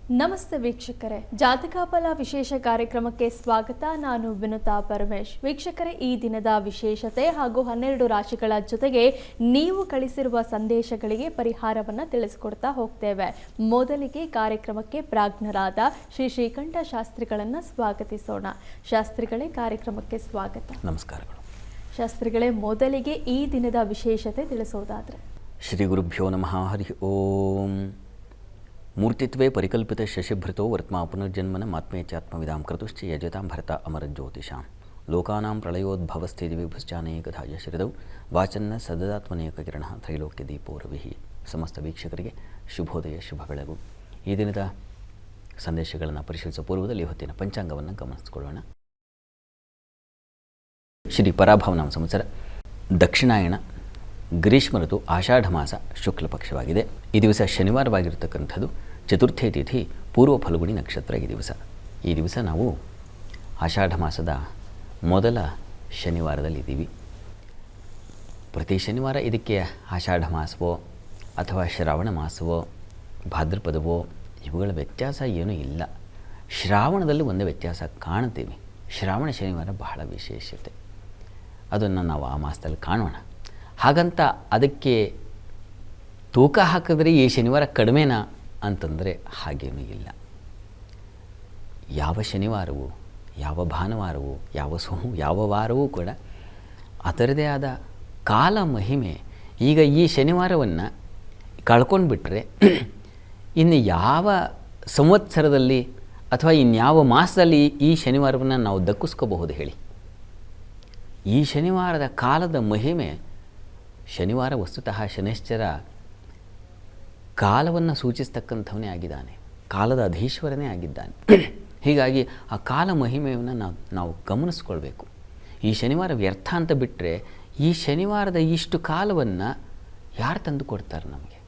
ನಮಸ್ತೆ ವೀಕ್ಷಕರೇ, ಜಾತಕ ಫಲ ವಿಶೇಷ ಕಾರ್ಯಕ್ರಮಕ್ಕೆ ಸ್ವಾಗತ. ನಾನು ವಿನುತಾ ಪರಮೇಶ್. ವೀಕ್ಷಕರೇ, ಈ ದಿನದ ವಿಶೇಷತೆ ಹಾಗೂ 12 ರಾಶಿಗಳ ಜೊತೆಗೆ ನೀವು ಕಳಿಸಿರುವ ಸಂದೇಶಗಳಿಗೆ ಪರಿಹಾರವನ್ನು ತಿಳಿಸಿಕೊಡ್ತಾ ಹೋಗ್ತೇವೆ. ಮೊದಲಿಗೆ ಕಾರ್ಯಕ್ರಮಕ್ಕೆ ಪ್ರಾಜ್ಞರಾದ ಶ್ರೀ ಶ್ರೀಕಂಠ ಶಾಸ್ತ್ರಿಗಳನ್ನು ಸ್ವಾಗತಿಸೋಣ. ಶಾಸ್ತ್ರಿಗಳೇ, ಕಾರ್ಯಕ್ರಮಕ್ಕೆ ಸ್ವಾಗತ. ನಮಸ್ಕಾರಗಳು. ಶಾಸ್ತ್ರಿಗಳೇ, ಮೊದಲಿಗೆ ಈ ದಿನದ ವಿಶೇಷತೆ ತಿಳಿಸೋದಾದ್ರೆ. ಶ್ರೀ ಗುರುಭ್ಯೋ ನಮಃ. ಹರಿ ಓಂ. ಮೂರ್ತಿತ್ವೇ ಪರಿಕಲ್ಪಿತ ಶಶಿಭೃತೋ ವರ್ತ್ಮಾ ಪುನರ್ಜನ್ಮನ ಮಾತ್ಮೇತ್ಯಾತ್ಮವಿದಾಂ ಕೃತುಶ್ಚ ಯಜತಾಂ ಭರತ ಅಮರಜ್ಯೋತಿಷಾಂ ಲೋಕಾನಾಂ ಪ್ರಳಯೋದ್ಭವಸ್ಥಿತಿ ವಿಭುಶ್ಚಾನೇಕಧಾಯ ಶ್ರಿದೌ ವಾಚನ್ನ ಸದದಾತ್ಮನೇಕ ಕಿರಣ ತ್ರೈಲೋಕ್ಯ ದೀಪೋ ರವಿಃ. ಸಮಸ್ತ ವೀಕ್ಷಕರಿಗೆ ಶುಭೋದಯ, ಶುಭ ಬೆಳಗು. ಈ ದಿನದ ಸಂದೇಶಗಳನ್ನು ಪರಿಶೀಲಿಸುವ ಪೂರ್ವದಲ್ಲಿ ಹೊತ್ತಿನ ಪಂಚಾಂಗವನ್ನು ಗಮನಿಸಿಕೊಳ್ಳೋಣ. ಶ್ರೀ ಪರಾಭವನಾಮ ಸಂವತ್ಸರ, ದಕ್ಷಿಣಾಯಣ, ಗ್ರೀಷ್ಮ ಋತು, ಆಷಾಢ ಮಾಸ, ಶುಕ್ಲ ಪಕ್ಷವಾಗಿದೆ. ಈ ದಿವಸ ಶನಿವಾರವಾಗಿರ್ತಕ್ಕಂಥದ್ದು. ಚತುರ್ಥಿ ತಿಥಿ, ಪೂರ್ವ ಫಲ್ಗುಣಿ ನಕ್ಷತ್ರ ಈ ದಿವಸ ನಾವು ಆಷಾಢ ಮಾಸದ ಮೊದಲ ಶನಿವಾರದಲ್ಲಿದ್ದೀವಿ. ಪ್ರತಿ ಶನಿವಾರ ಇದಕ್ಕೆ ಆಷಾಢ ಮಾಸವೋ ಅಥವಾ ಶ್ರಾವಣ ಮಾಸವೋ ಭಾದ್ರಪದವೋ ಇವುಗಳ ವ್ಯತ್ಯಾಸ ಏನೂ ಇಲ್ಲ. ಶ್ರಾವಣದಲ್ಲಿ ಒಂದೇ ವ್ಯತ್ಯಾಸ ಕಾಣ್ತೀವಿ. ಶ್ರಾವಣ ಶನಿವಾರ ಬಹಳ ವಿಶೇಷತೆ, ಅದನ್ನು ನಾವು ಆ ಮಾಸದಲ್ಲಿ ಕಾಣೋಣ. ಹಾಗಂತ ಅದಕ್ಕೆ ತೂಕ ಹಾಕಿದ್ರೆ ಈ ಶನಿವಾರ ಕಡಿಮೆನಾ ಅಂತಂದರೆ ಹಾಗೇನೂ ಇಲ್ಲ. ಯಾವ ಶನಿವಾರವೂ, ಯಾವ ಭಾನುವಾರವೂ, ಯಾವ ಯಾವ ವಾರವೂ ಕೂಡ ಅದರದೇ ಆದ ಕಾಲ ಮಹಿಮೆ. ಈಗ ಈ ಶನಿವಾರವನ್ನು ಕಳ್ಕೊಂಡ್ಬಿಟ್ರೆ ಇನ್ನು ಯಾವ ಸಂವತ್ಸರದಲ್ಲಿ ಅಥವಾ ಇನ್ಯಾವ ಮಾಸದಲ್ಲಿ ಈ ಶನಿವಾರವನ್ನು ನಾವು ದಕ್ಕಿಸ್ಕೋಬಹುದು ಹೇಳಿ? ಈ ಶನಿವಾರದ ಕಾಲದ ಮಹಿಮೆ, ಶನಿವಾರ ವಸ್ತುತಃ ಶನೈಶ್ಚರ ಕಾಲವನ್ನು ಸೂಚಿಸ್ತಕ್ಕಂಥವನೇ ಆಗಿದ್ದಾನೆ, ಕಾಲದ ಅಧೀಶ್ವರನೇ ಆಗಿದ್ದಾನೆ. ಹೀಗಾಗಿ ಆ ಕಾಲ ಮಹಿಮೆಯನ್ನು ನಾವು ಗಮನಿಸ್ಕೊಳ್ಬೇಕು. ಈ ಶನಿವಾರ ವ್ಯರ್ಥ ಅಂತ ಬಿಟ್ಟರೆ ಈ ಶನಿವಾರದ ಇಷ್ಟು ಕಾಲವನ್ನು ಯಾರು ತಂದು ಕೊಡ್ತಾರೆ ನಮಗೆ?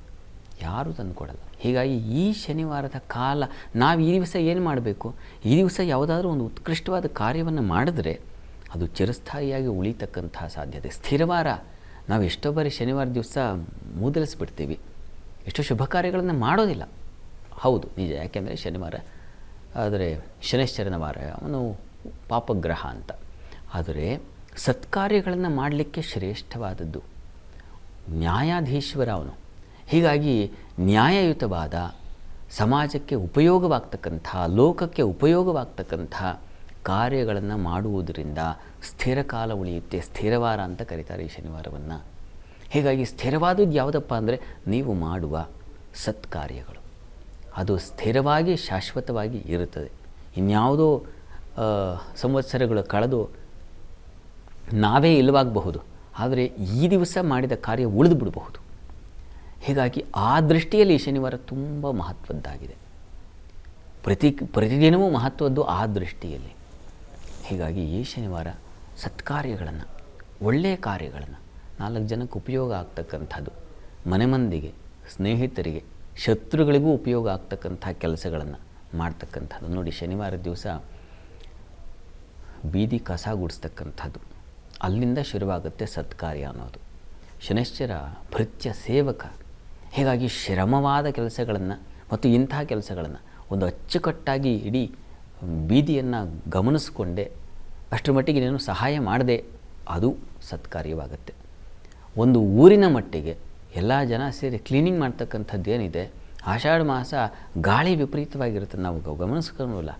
ಯಾರೂ ತಂದು ಕೊಡಲ್ಲ. ಹೀಗಾಗಿ ಈ ಶನಿವಾರದ ಕಾಲ ನಾವು ಈ ದಿವಸ ಏನು ಮಾಡಬೇಕು? ಈ ದಿವಸ ಯಾವುದಾದ್ರೂ ಒಂದು ಉತ್ಕೃಷ್ಟವಾದ ಕಾರ್ಯವನ್ನು ಮಾಡಿದ್ರೆ ಅದು ಚಿರಸ್ಥಾಯಿಯಾಗಿ ಉಳಿತಕ್ಕಂಥ ಸಾಧ್ಯತೆ. ಸ್ಥಿರವಾರ ನಾವು ಎಷ್ಟೋ ಬಾರಿ ಶನಿವಾರ ದಿವಸ ಮೂದಲಿಸ್ಬಿಡ್ತೀವಿ, ಎಷ್ಟೋ ಶುಭ ಕಾರ್ಯಗಳನ್ನು ಮಾಡೋದಿಲ್ಲ. ಹೌದು, ನಿಜ. ಯಾಕೆಂದರೆ ಶನಿವಾರ ಆದರೆ ಶನೈಶ್ಚರನ ವಾರ, ಅವನು ಪಾಪಗ್ರಹ ಅಂತ. ಆದರೆ ಸತ್ಕಾರ್ಯಗಳನ್ನು ಮಾಡಲಿಕ್ಕೆ ಶ್ರೇಷ್ಠವಾದದ್ದು ನ್ಯಾಯಾಧೀಶ್ವರ ಅವನು. ಹೀಗಾಗಿ ನ್ಯಾಯಯುತವಾದ, ಸಮಾಜಕ್ಕೆ ಉಪಯೋಗವಾಗ್ತಕ್ಕಂಥ, ಲೋಕಕ್ಕೆ ಉಪಯೋಗವಾಗ್ತಕ್ಕಂಥ ಕಾರ್ಯಗಳನ್ನು ಮಾಡುವುದರಿಂದ ಸ್ಥಿರ ಕಾಲ ಉಳಿಯುತ್ತೆ. ಸ್ಥಿರವಾರ ಅಂತ ಕರೀತಾರೆ ಈ ಶನಿವಾರವನ್ನು. ಹೀಗಾಗಿ ಸ್ಥಿರವಾದದ್ದು ಯಾವುದಪ್ಪ ಅಂದರೆ ನೀವು ಮಾಡುವ ಸತ್ಕಾರ್ಯಗಳು. ಅದು ಸ್ಥಿರವಾಗಿ ಶಾಶ್ವತವಾಗಿ ಇರುತ್ತದೆ. ಇನ್ಯಾವುದೋ ಸಂವತ್ಸರಗಳು ಕಳೆದು ನಾವೇ ಇಲ್ಲವಾಗಬಹುದು, ಆದರೆ ಈ ದಿವಸ ಮಾಡಿದ ಕಾರ್ಯ ಉಳಿದು ಬಿಡಬಹುದು. ಹೀಗಾಗಿ ಆ ದೃಷ್ಟಿಯಲ್ಲಿ ಈ ಶನಿವಾರ ತುಂಬ ಮಹತ್ವದ್ದಾಗಿದೆ. ಪ್ರತಿದಿನವೂ ಮಹತ್ವದ್ದು ಆ ದೃಷ್ಟಿಯಲ್ಲಿ. ಹೀಗಾಗಿ ಈ ಶನಿವಾರ ಸತ್ಕಾರ್ಯಗಳನ್ನು, ಒಳ್ಳೆಯ ಕಾರ್ಯಗಳನ್ನು, 4 ಜನಕ್ಕೆ ಉಪಯೋಗ ಆಗ್ತಕ್ಕಂಥದ್ದು, ಮನೆ ಮಂದಿಗೆ, ಸ್ನೇಹಿತರಿಗೆ, ಶತ್ರುಗಳಿಗೂ ಉಪಯೋಗ ಆಗ್ತಕ್ಕಂಥ ಕೆಲಸಗಳನ್ನು ಮಾಡ್ತಕ್ಕಂಥದ್ದು. ನೋಡಿ, ಶನಿವಾರ ದಿವಸ ಬೀದಿ ಕಸ ಗುಡಿಸ್ತಕ್ಕಂಥದ್ದು, ಅಲ್ಲಿಂದ ಶುರುವಾಗುತ್ತೆ ಸತ್ಕಾರ್ಯ ಅನ್ನೋದು. ಶನೈಶ್ಚರ ಭೃತ್ಯ ಸೇವಕ. ಹೀಗಾಗಿ ಶ್ರಮವಾದ ಕೆಲಸಗಳನ್ನು ಮತ್ತು ಇಂಥ ಕೆಲಸಗಳನ್ನು ಒಂದು ಅಚ್ಚುಕಟ್ಟಾಗಿ ಇಡೀ ಬೀದಿಯನ್ನು ಗಮನಿಸಿಕೊಂಡೆ ಅಷ್ಟರ ಮಟ್ಟಿಗೆ ನೀನು ಸಹಾಯ ಮಾಡದೆ ಅದು ಸತ್ಕಾರ್ಯವಾಗುತ್ತೆ. ಒಂದು ಊರಿನ ಮಟ್ಟಿಗೆ ಎಲ್ಲ ಜನ ಸೇರಿ ಕ್ಲೀನಿಂಗ್ ಮಾಡ್ತಕ್ಕಂಥದ್ದು ಏನಿದೆ, ಆಷಾಢ ಮಾಸ ಗಾಳಿ ವಿಪರೀತವಾಗಿರುತ್ತೆ, ನಾವು ಗಮನಿಸ್ಕೊಳ್ಳೋಲ್ಲ.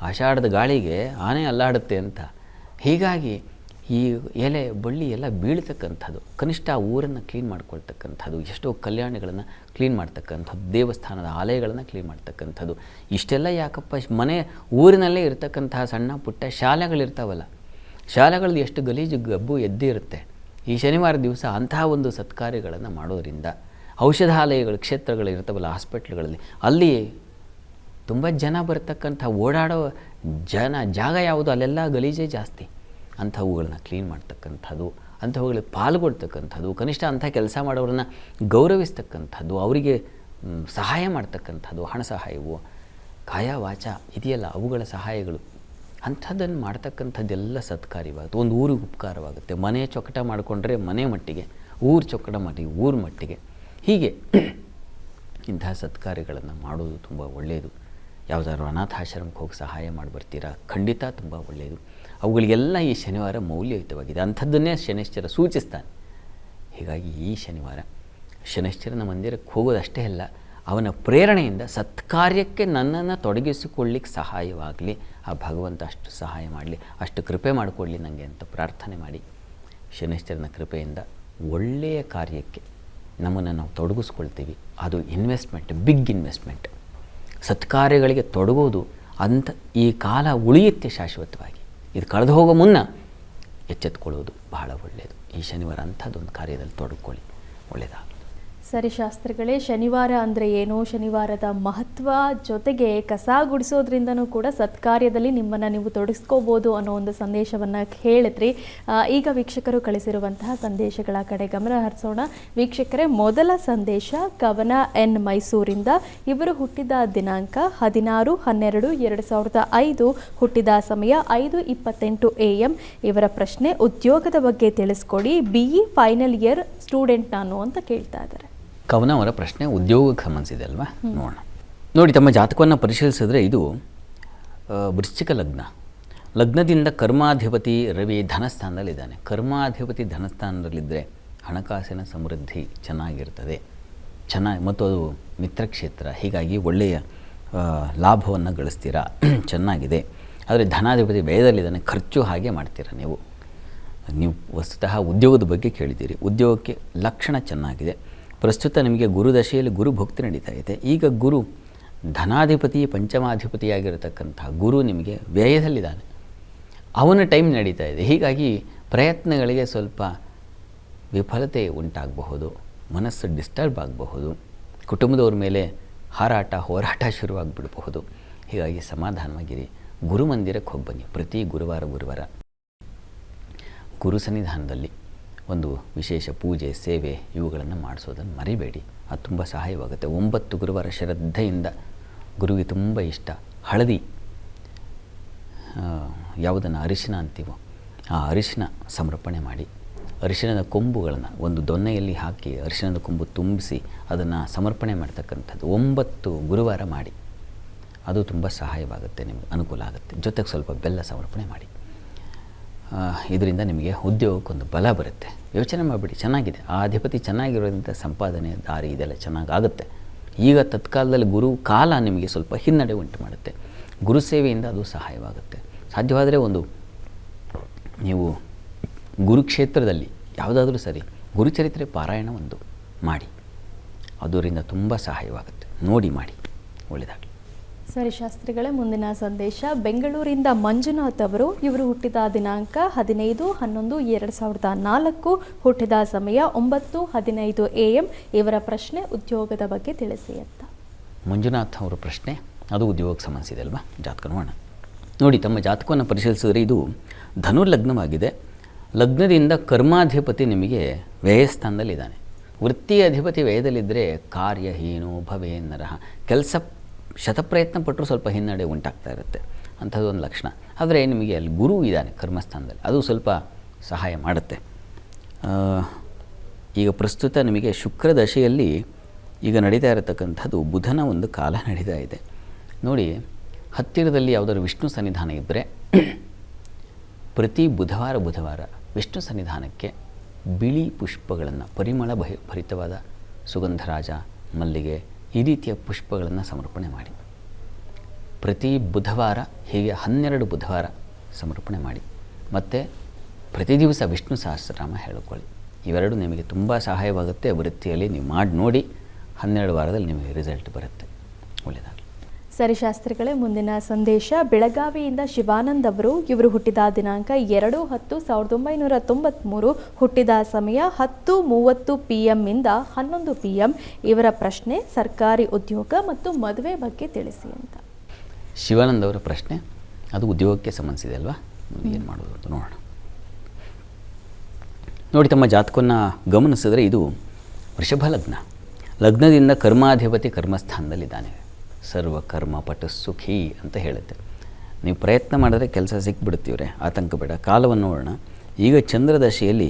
ಆಷಾಢದ ಗಾಳಿಗೆ ಆನೆ ಅಲ್ಲಾಡುತ್ತೆ ಅಂತ. ಹೀಗಾಗಿ ಈ ಎಲೆ ಬಳ್ಳಿ ಎಲ್ಲ ಬೀಳ್ತಕ್ಕಂಥದ್ದು, ಕನಿಷ್ಠ ಆ ಊರನ್ನು ಕ್ಲೀನ್ ಮಾಡ್ಕೊಳ್ತಕ್ಕಂಥದ್ದು, ಎಷ್ಟೋ ಕಲ್ಯಾಣಿಗಳನ್ನು ಕ್ಲೀನ್ ಮಾಡ್ತಕ್ಕಂಥದ್ದು, ದೇವಸ್ಥಾನದ ಆಲಯಗಳನ್ನು ಕ್ಲೀನ್ ಮಾಡ್ತಕ್ಕಂಥದ್ದು. ಇಷ್ಟೆಲ್ಲ ಯಾಕಪ್ಪ? ಮನೆ ಊರಿನಲ್ಲೇ ಇರತಕ್ಕಂತಹ ಸಣ್ಣ ಪುಟ್ಟ ಶಾಲೆಗಳಿರ್ತಾವಲ್ಲ, ಶಾಲೆಗಳಲ್ಲಿ ಎಷ್ಟು ಗಲೀಜು ಗಬ್ಬು ಎದ್ದಿರುತ್ತೆ. ಈ ಶನಿವಾರ ದಿವಸ ಅಂತಹ ಒಂದು ಸತ್ಕಾರ್ಯಗಳನ್ನು ಮಾಡೋದರಿಂದ, ಔಷಧಾಲಯಗಳು, ಕ್ಷೇತ್ರಗಳು ಇರ್ತಾವಲ್ಲ, ಹಾಸ್ಪಿಟ್ಲ್ಗಳಲ್ಲಿ, ಅಲ್ಲಿ ತುಂಬ ಜನ ಬರ್ತಕ್ಕಂಥ ಓಡಾಡೋ ಜಾಗ ಯಾವುದು, ಅಲ್ಲೆಲ್ಲ ಗಲೀಜೇ ಜಾಸ್ತಿ. ಅಂಥವುಗಳನ್ನ ಕ್ಲೀನ್ ಮಾಡ್ತಕ್ಕಂಥದ್ದು, ಅಂಥವುಗಳಿಗೆ ಪಾಲ್ಗೊಳ್ತಕ್ಕಂಥದ್ದು, ಕನಿಷ್ಠ ಅಂಥ ಕೆಲಸ ಮಾಡೋರನ್ನ ಗೌರವಿಸ್ತಕ್ಕಂಥದ್ದು, ಅವರಿಗೆ ಸಹಾಯ ಮಾಡ್ತಕ್ಕಂಥದ್ದು, ಹಣ ಸಹಾಯವು, ಕಾಯ ವಾಚ ಇದೆಯಲ್ಲ ಅವುಗಳ ಸಹಾಯಗಳು, ಅಂಥದ್ದನ್ನು ಮಾಡ್ತಕ್ಕಂಥದ್ದೆಲ್ಲ ಸತ್ಕಾರ್ಯವಾಗುತ್ತೆ. ಒಂದು ಊರಿಗೆ ಉಪಕಾರವಾಗುತ್ತೆ. ಮನೆ ಚೊಕ್ಕಟ ಮಾಡಿಕೊಂಡ್ರೆ ಮನೆ ಮಟ್ಟಿಗೆ, ಊರು ಚೊಕ್ಕಟ ಮಟ್ಟಿಗೆ ಊರ ಮಟ್ಟಿಗೆ. ಹೀಗೆ ಇಂತಹ ಸತ್ಕಾರ್ಯಗಳನ್ನು ಮಾಡೋದು ತುಂಬ ಒಳ್ಳೆಯದು. ಯಾವುದಾದ್ರು ಅನಾಥಾಶ್ರಮಕ್ಕೆ ಹೋಗಿ ಸಹಾಯ ಮಾಡಿ ಬರ್ತೀರಾ, ಖಂಡಿತ ತುಂಬ ಒಳ್ಳೆಯದು. ಅವುಗಳಿಗೆಲ್ಲ ಈ ಶನಿವಾರ ಮೌಲ್ಯಯುತವಾಗಿದೆ. ಅಂಥದ್ದನ್ನೇ ಶನೈಶ್ಚರ ಸೂಚಿಸ್ತಾನೆ. ಹೀಗಾಗಿ ಈ ಶನಿವಾರ ಶನೈಶ್ಚರನ ಮಂದಿರಕ್ಕೆ ಹೋಗೋದಷ್ಟೇ ಅಲ್ಲ, ಅವನ ಪ್ರೇರಣೆಯಿಂದ ಸತ್ಕಾರ್ಯಕ್ಕೆ ನನ್ನನ್ನು ತೊಡಗಿಸಿಕೊಳ್ಳಿಕ್ಕೆ ಸಹಾಯವಾಗಲಿ, ಆ ಭಗವಂತ ಅಷ್ಟು ಸಹಾಯ ಮಾಡಲಿ, ಅಷ್ಟು ಕೃಪೆ ಮಾಡಿಕೊಳ್ಳಿ ನನಗೆ ಅಂತ ಪ್ರಾರ್ಥನೆ ಮಾಡಿ, ಶನೈಶ್ಚರನ ಕೃಪೆಯಿಂದ ಒಳ್ಳೆಯ ಕಾರ್ಯಕ್ಕೆ ನಮ್ಮನ್ನು ನಾವು ತೊಡಗಿಸ್ಕೊಳ್ತೀವಿ. ಅದು ಇನ್ವೆಸ್ಟ್ಮೆಂಟ್, ಬಿಗ್ ಇನ್ವೆಸ್ಟ್ಮೆಂಟ್. ಸತ್ಕಾರ್ಯಗಳಿಗೆ ತೊಡಗೋದು ಅಂತ ಈ ಕಾಲ ಉಳಿಯುತ್ತೆ ಶಾಶ್ವತವಾಗಿ. ಇದು ಕಳೆದು ಹೋಗೋ ಮುನ್ನ ಎಚ್ಚೆತ್ಕೊಳ್ಳೋದು ಬಹಳ ಒಳ್ಳೆಯದು. ಈ ಶನಿವಾರ ಅಂಥದ್ದೊಂದು ಕಾರ್ಯದಲ್ಲಿ ತೊಡಗಿಕೊಳ್ಳಿ, ಒಳ್ಳೆಯದಾಗಲಿ. ಸರಿ ಶಾಸ್ತ್ರಿಗಳೇ, ಶನಿವಾರ ಅಂದರೆ ಏನು, ಶನಿವಾರದ ಮಹತ್ವ, ಜೊತೆಗೆ ಕಸ ಗುಡಿಸೋದ್ರಿಂದನೂ ಕೂಡ ಸತ್ಕಾರ್ಯದಲ್ಲಿ ನಿಮ್ಮನ್ನು ನೀವು ತೊಡಗಿಸ್ಕೋಬೋದು ಅನ್ನೋ ಒಂದು ಸಂದೇಶವನ್ನು ಹೇಳಿದ್ರಿ. ಈಗ ವೀಕ್ಷಕರು ಕಳಿಸಿರುವಂತಹ ಸಂದೇಶಗಳ ಕಡೆ ಗಮನ ಹರಿಸೋಣ. ವೀಕ್ಷಕರೇ, ಮೊದಲ ಸಂದೇಶ ಕವನ ಎನ್ ಮೈಸೂರಿಂದ. ಇವರು ಹುಟ್ಟಿದ ದಿನಾಂಕ 16/12/2005, ಹುಟ್ಟಿದ ಸಮಯ 5:28 AM. ಇವರ ಪ್ರಶ್ನೆ, ಉದ್ಯೋಗದ ಬಗ್ಗೆ ತಿಳಿಸ್ಕೊಡಿ, BE ಫೈನಲ್ ಇಯರ್ ಸ್ಟೂಡೆಂಟ್ ನಾನು ಅಂತ ಕೇಳ್ತಾ ಇದ್ದಾರೆ. ಕವನ ಅವರ ಪ್ರಶ್ನೆ ಉದ್ಯೋಗಕ್ಕೆ ಸಂಬಂಧಿಸಿದೆ ಅಲ್ವಾ? ನೋಡೋಣ. ನೋಡಿ, ತಮ್ಮ ಜಾತಕವನ್ನು ಪರಿಶೀಲಿಸಿದ್ರೆ ಇದು ವೃಶ್ಚಿಕ ಲಗ್ನ. ಲಗ್ನದಿಂದ ಕರ್ಮಾಧಿಪತಿ ರವಿ ಧನಸ್ಥಾನದಲ್ಲಿದ್ದಾನೆ. ಕರ್ಮಾಧಿಪತಿ ಧನಸ್ಥಾನದಲ್ಲಿದ್ದರೆ ಹಣಕಾಸಿನ ಸಮೃದ್ಧಿ ಚೆನ್ನಾಗಿರ್ತದೆ, ಮತ್ತು ಅದು ಮಿತ್ರಕ್ಷೇತ್ರ, ಹೀಗಾಗಿ ಒಳ್ಳೆಯ ಲಾಭವನ್ನು ಗಳಿಸ್ತೀರಾ, ಚೆನ್ನಾಗಿದೆ. ಆದರೆ ಧನಾಧಿಪತಿ ವ್ಯಯದಲ್ಲಿದ್ದಾನೆ, ಖರ್ಚು ಹಾಗೆ ಮಾಡ್ತೀರಾ ನೀವು ವಸ್ತುತಃ ಉದ್ಯೋಗದ ಬಗ್ಗೆ ಕೇಳಿದ್ದೀರಿ. ಉದ್ಯೋಗಕ್ಕೆ ಲಕ್ಷಣ ಚೆನ್ನಾಗಿದೆ. ಪ್ರಸ್ತುತ ನಿಮಗೆ ಗುರುದಶೆಯಲ್ಲಿ ಗುರು ಭಕ್ತಿ ನಡೀತಾ ಇದೆ. ಈಗ ಗುರು ಧನಾಧಿಪತಿ ಪಂಚಮಾಧಿಪತಿಯಾಗಿರತಕ್ಕಂಥ ಗುರು ನಿಮಗೆ ವ್ಯಯದಲ್ಲಿದ್ದಾನೆ, ಅವನ ಟೈಮ್ ನಡೀತಾ ಇದೆ. ಹೀಗಾಗಿ ಪ್ರಯತ್ನಗಳಿಗೆ ಸ್ವಲ್ಪ ವಿಫಲತೆ ಉಂಟಾಗಬಹುದು, ಮನಸ್ಸು ಡಿಸ್ಟರ್ಬ್ ಆಗಬಹುದು, ಕುಟುಂಬದವ್ರ ಮೇಲೆ ಹಾರಾಟ ಹೋರಾಟ ಶುರುವಾಗ್ಬಿಡಬಹುದು. ಹೀಗಾಗಿ ಸಮಾಧಾನವಾಗಿರಿ. ಗುರು ಮಂದಿರಕ್ಕೆ ಹೋಗಿ ಬನ್ನಿ. ಪ್ರತಿ ಗುರುವಾರ ಗುರು ಸನ್ನಿಧಾನದಲ್ಲಿ ಒಂದು ವಿಶೇಷ ಪೂಜೆ, ಸೇವೆ ಇವುಗಳನ್ನು ಮಾಡಿಸೋದನ್ನು ಮರಿಬೇಡಿ. ಅದು ತುಂಬ ಸಹಾಯವಾಗುತ್ತೆ. 9 ಗುರುವಾರ ಶ್ರದ್ಧೆಯಿಂದ, ಗುರುವಿಗೆ ತುಂಬ ಇಷ್ಟ ಹಳದಿ, ಯಾವುದನ್ನು ಅರಿಶಿನ ಅಂತೀವೋ ಆ ಅರಿಶಿನ ಸಮರ್ಪಣೆ ಮಾಡಿ, ಅರಿಶಿಣದ ಕೊಂಬುಗಳನ್ನು ಒಂದು ದೊನ್ನೆಯಲ್ಲಿ ಹಾಕಿ ಅರಿಶಿಣದ ಕೊಂಬು ತುಂಬಿಸಿ ಅದನ್ನು ಸಮರ್ಪಣೆ ಮಾಡ್ತಕ್ಕಂಥದ್ದು 9 ಗುರುವಾರ ಮಾಡಿ. ಅದು ತುಂಬ ಸಹಾಯವಾಗುತ್ತೆ, ನಿಮಗೆ ಅನುಕೂಲ ಆಗುತ್ತೆ. ಜೊತೆಗೆ ಸ್ವಲ್ಪ ಬೆಲ್ಲ ಸಮರ್ಪಣೆ ಮಾಡಿ. ಇದರಿಂದ ನಿಮಗೆ ಉದ್ಯೋಗಕ್ಕೊಂದು ಬಲ ಬರುತ್ತೆ. ಯೋಚನೆ ಮಾಡಿಬಿಡಿ, ಚೆನ್ನಾಗಿದೆ. ಆ ಅಧಿಪತಿ ಚೆನ್ನಾಗಿರೋದ್ರಿಂದ ಸಂಪಾದನೆ ದಾರಿ ಇದೆಲ್ಲ ಚೆನ್ನಾಗಾಗುತ್ತೆ. ಈಗ ತತ್ಕಾಲದಲ್ಲಿ ಗುರು ಕಾಲ ನಿಮಗೆ ಸ್ವಲ್ಪ ಹಿನ್ನಡೆ ಉಂಟು ಮಾಡುತ್ತೆ. ಗುರು ಸೇವೆಯಿಂದ ಅದು ಸಹಾಯವಾಗುತ್ತೆ. ಸಾಧ್ಯವಾದರೆ ನೀವು ಗುರುಕ್ಷೇತ್ರದಲ್ಲಿ ಯಾವುದಾದ್ರೂ ಸರಿ ಗುರುಚರಿತ್ರೆ ಪಾರಾಯಣ ಒಂದು ಮಾಡಿ, ಅದರಿಂದ ತುಂಬ ಸಹಾಯವಾಗುತ್ತೆ. ನೋಡಿ ಮಾಡಿ, ಒಳ್ಳೆಯದಾಗಲಿ. ಸರಿ ಶಾಸ್ತ್ರಿಗಳೇ, ಮುಂದಿನ ಸಂದೇಶ ಬೆಂಗಳೂರಿಂದ ಮಂಜುನಾಥ್ ಅವರು. ಇವರು ಹುಟ್ಟಿದ ದಿನಾಂಕ 15/11/2004, ಹುಟ್ಟಿದ ಸಮಯ 9:15 AM. ಇವರ ಪ್ರಶ್ನೆ ಉದ್ಯೋಗದ ಬಗ್ಗೆ ತಿಳಿಸಿ ಅಂತ. ಮಂಜುನಾಥ್ ಅವರ ಪ್ರಶ್ನೆ ಅದು ಉದ್ಯೋಗಕ್ಕೆ ಸಂಬಂಧಿಸಿದೆ ಅಲ್ವಾ? ಜಾತಕ ನೋಡೋಣ. ನೋಡಿ, ತಮ್ಮ ಜಾತಕವನ್ನು ಪರಿಶೀಲಿಸಿದರೆ ಇದು ಧನು ಲಗ್ನವಾಗಿದೆ. ಲಗ್ನದಿಂದ ಕರ್ಮಾಧಿಪತಿ ನಿಮಗೆ ವ್ಯಯಸ್ಥಾನದಲ್ಲಿದ್ದಾನೆ. ವೃತ್ತಿ ಅಧಿಪತಿ ವ್ಯಯದಲ್ಲಿದ್ದರೆ ಕಾರ್ಯಹೀನೋ ಭವೇ ನರಃ, ಕೆಲಸ ಶತಪ್ರಯತ್ನ ಪಟ್ಟರೂ ಸ್ವಲ್ಪ ಹಿನ್ನಡೆ ಉಂಟಾಗ್ತಾ ಇರುತ್ತೆ, ಅಂಥದ್ದು ಒಂದು ಲಕ್ಷಣ. ಆದರೆ ನಿಮಗೆ ಅಲ್ಲಿ ಗುರು ಇದ್ದಾನೆ ಕರ್ಮಸ್ಥಾನದಲ್ಲಿ, ಅದು ಸ್ವಲ್ಪ ಸಹಾಯ ಮಾಡುತ್ತೆ. ಈಗ ಪ್ರಸ್ತುತ ನಿಮಗೆ ಶುಕ್ರ ದಶೆಯಲ್ಲಿ ಈಗ ನಡೀತಾ ಇರತಕ್ಕಂಥದ್ದು ಬುಧನ ಒಂದು ಕಾಲ ನಡೀತಾ ಇದೆ. ನೋಡಿ, ಹತ್ತಿರದಲ್ಲಿ ಯಾವುದಾದ್ರು ವಿಷ್ಣು ಸನ್ನಿಧಾನ ಇದ್ದರೆ ಪ್ರತಿ ಬುಧವಾರ ವಿಷ್ಣು ಸನ್ನಿಧಾನಕ್ಕೆ ಬಿಳಿ ಪುಷ್ಪಗಳನ್ನು, ಪರಿಮಳ ಭರಿತವಾದ ಸುಗಂಧರಾಜ, ಮಲ್ಲಿಗೆ, ಈ ರೀತಿಯ ಪುಷ್ಪಗಳನ್ನು ಸಮರ್ಪಣೆ ಮಾಡಿ. ಪ್ರತಿ ಬುಧವಾರ ಹೀಗೆ 12 ಬುಧವಾರ ಸಮರ್ಪಣೆ ಮಾಡಿ. ಮತ್ತು ಪ್ರತಿ ದಿವಸ ವಿಷ್ಣು ಸಹಸ್ರನಾಮ ಹೇಳಿಕೊಳ್ಳಿ. ಇವೆರಡು ನಿಮಗೆ ತುಂಬ ಸಹಾಯವಾಗುತ್ತೆ. ವೃತ್ತಿಯಲ್ಲಿ ನೀವು ಮಾಡಿ ನೋಡಿ, 12 ವಾರದಲ್ಲಿ ನಿಮಗೆ ರಿಸಲ್ಟ್ ಬರುತ್ತೆ. ಒಳ್ಳೆಯದಾಗಲಿ. ಸರಿ ಶಾಸ್ತ್ರಿಗಳೇ, ಮುಂದಿನ ಸಂದೇಶ ಬೆಳಗಾವಿಯಿಂದ ಶಿವಾನಂದ್ ಅವರು. ಇವರು ಹುಟ್ಟಿದ ದಿನಾಂಕ 2/10/1993, ಹುಟ್ಟಿದ ಸಮಯ 10:30 PM ಇಂದ 11 PM. ಇವರ ಪ್ರಶ್ನೆ ಸರ್ಕಾರಿ ಉದ್ಯೋಗ ಮತ್ತು ಮದುವೆ ಬಗ್ಗೆ ತಿಳಿಸಿ ಅಂತ. ಶಿವಾನಂದ್ ಅವರ ಪ್ರಶ್ನೆ ಅದು ಉದ್ಯೋಗಕ್ಕೆ ಸಂಬಂಧಿಸಿದೆ ಅಲ್ವಾ? ಏನು ಮಾಡೋದು ಅಂತ ನೋಡೋಣ. ನೋಡಿ, ತಮ್ಮ ಜಾತಕವನ್ನು ಗಮನಿಸಿದ್ರೆ ಇದು ವೃಷಭ ಲಗ್ನ. ಲಗ್ನದಿಂದ ಕರ್ಮಾಧಿಪತಿ ಕರ್ಮಸ್ಥಾನದಲ್ಲಿದ್ದಾನೆ. ಸರ್ವಕರ್ಮ ಪಟು ಸುಖಿ ಅಂತ ಹೇಳುತ್ತೆ. ನೀವು ಪ್ರಯತ್ನ ಮಾಡಿದ್ರೆ ಕೆಲಸ ಸಿಕ್ಬಿಡ್ತೀವ್ರೆ, ಆತಂಕ ಬೇಡ. ಕಾಲವನ್ನು ನೋಡೋಣ. ಈಗ ಚಂದ್ರದಶೆಯಲ್ಲಿ